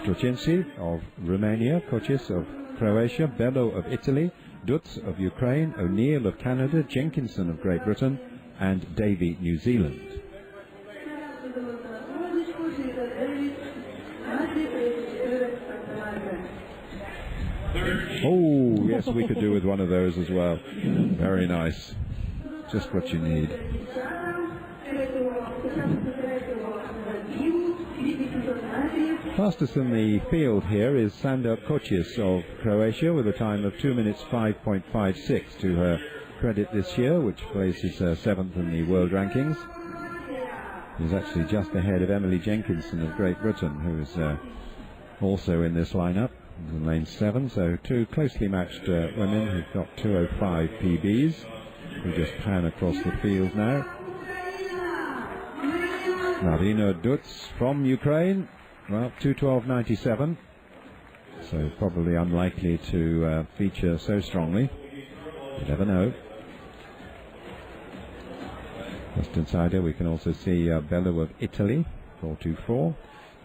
Strucinski of Romania, Kocis of Croatia, Bello of Italy, Dutz of Ukraine, O'Neill of Canada, Jenkinson of Great Britain, and Davy, New Zealand. Oh, yes, we could do with one of those as well. Very nice. Just what you need. Fastest in the field here is Sanda Kocis of Croatia with a time of 2 minutes 5.56 to her credit this year, which places her 7th in the world rankings. She's actually just ahead of Emily Jenkinson of Great Britain, who is also in this lineup in lane 7. So two closely matched women who've got 2:05 PBs. We just pan across the field now. Marina Dutz from Ukraine, well, 2:12.97, so probably unlikely to feature so strongly. You never know. Just inside her we can also see Bello of Italy, 4:24,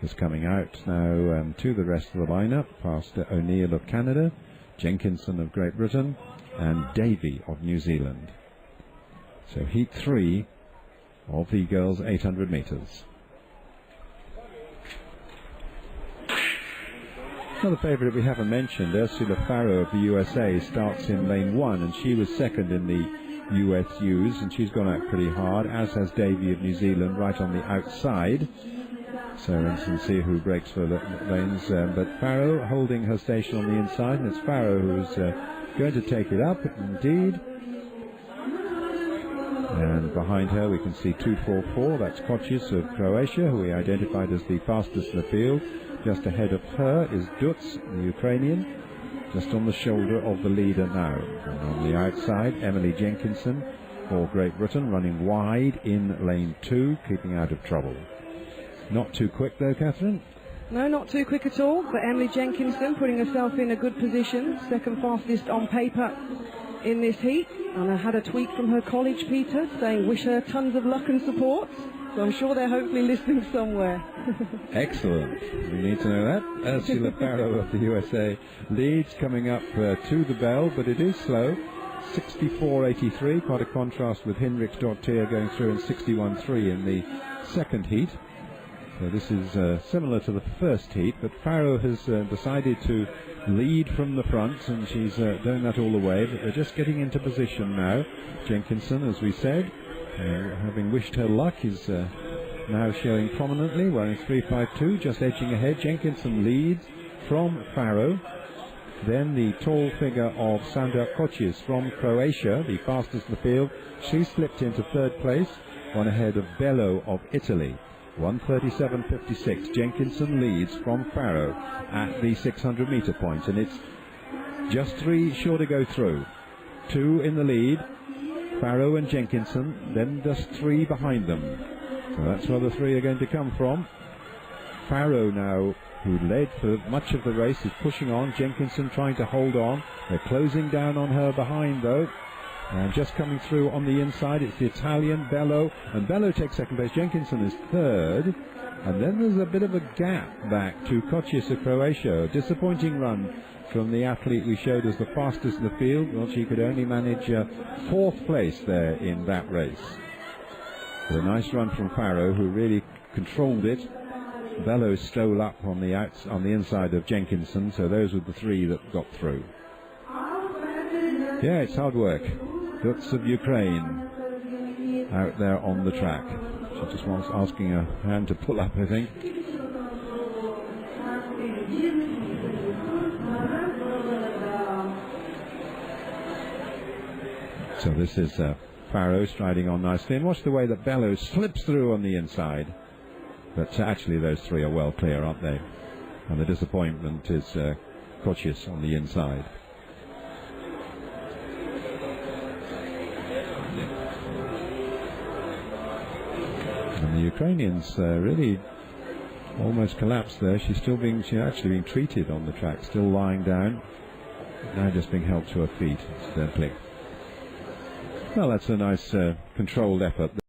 just coming out now to the rest of the lineup, past O'Neill of Canada, Jenkinson of Great Britain, and Davy of New Zealand. So heat 3 of the girls' 800 metres. Another favourite we haven't mentioned, Ursula Farrow of the USA, starts in lane 1, and she was second in the USUs, and she's gone out pretty hard, as has Davy of New Zealand right on the outside. So let's see who breaks for the lanes, but Farrow holding her station on the inside, and it's Farrow who's going to take it up, indeed. And behind her we can see 2:44, that's Kocis of Croatia, who we identified as the fastest in the field. Just ahead of her is Dutz, the Ukrainian, just on the shoulder of the leader now. And on the outside, Emily Jenkinson for Great Britain, running wide in lane 2, keeping out of trouble. Not too quick though, Catherine? No, not too quick at all, but Emily Jenkinson putting herself in a good position, second fastest on paper in this heat. And I had a tweet from her college, Peter, saying wish her tons of luck and support. So I'm sure they're hopefully listening somewhere. Excellent. We need to know that. Ursula Farrow of the USA leads, coming up to the bell, but it is slow. 64.83, quite a contrast with Hinrich Dortier going through in 61.3 in the second heat. So this is similar to the first heat, but Farrow has decided to lead from the front, and she's doing that all the way, but they're just getting into position now. Jenkinson, as we said, having wished her luck, is now showing prominently, wearing 3:52, just edging ahead. Jenkinson leads from Farrow. Then the tall figure of Sanda Kocis from Croatia, the fastest in the field. She slipped into third place, one ahead of Bello of Italy. 1:37.56. Jenkinson leads from Farrow at the 600 metre point, and it's just 3 sure to go through. 2 in the lead, Farrow and Jenkinson, then just 3 behind them. So that's where the 3 are going to come from. Farrow now, who led for much of the race, is pushing on. Jenkinson trying to hold on. They're closing down on her behind though. And just coming through on the inside, it's the Italian Bello, and Bello takes second place. Jenkinson is third, and then there's a bit of a gap back to Kocis of Croatia. A disappointing run from the athlete we showed as the fastest in the field. Well, she could only manage 4th place there in that race. But a nice run from Farrow, who really controlled it. Bello stole up on the inside of Jenkinson, so those were the 3 that got through. Yeah, it's hard work. Dutz of Ukraine out there on the track. She just wants asking her hand to pull up, I think. So this is Farrow striding on nicely. And watch the way that Bello slips through on the inside. But actually those 3 are well clear, aren't they? And the disappointment is Kocis on the inside. And the Ukrainians really almost collapsed there. She's actually being treated on the track, still lying down. Now just being helped to her feet, incidentally. Well, that's a nice controlled effort.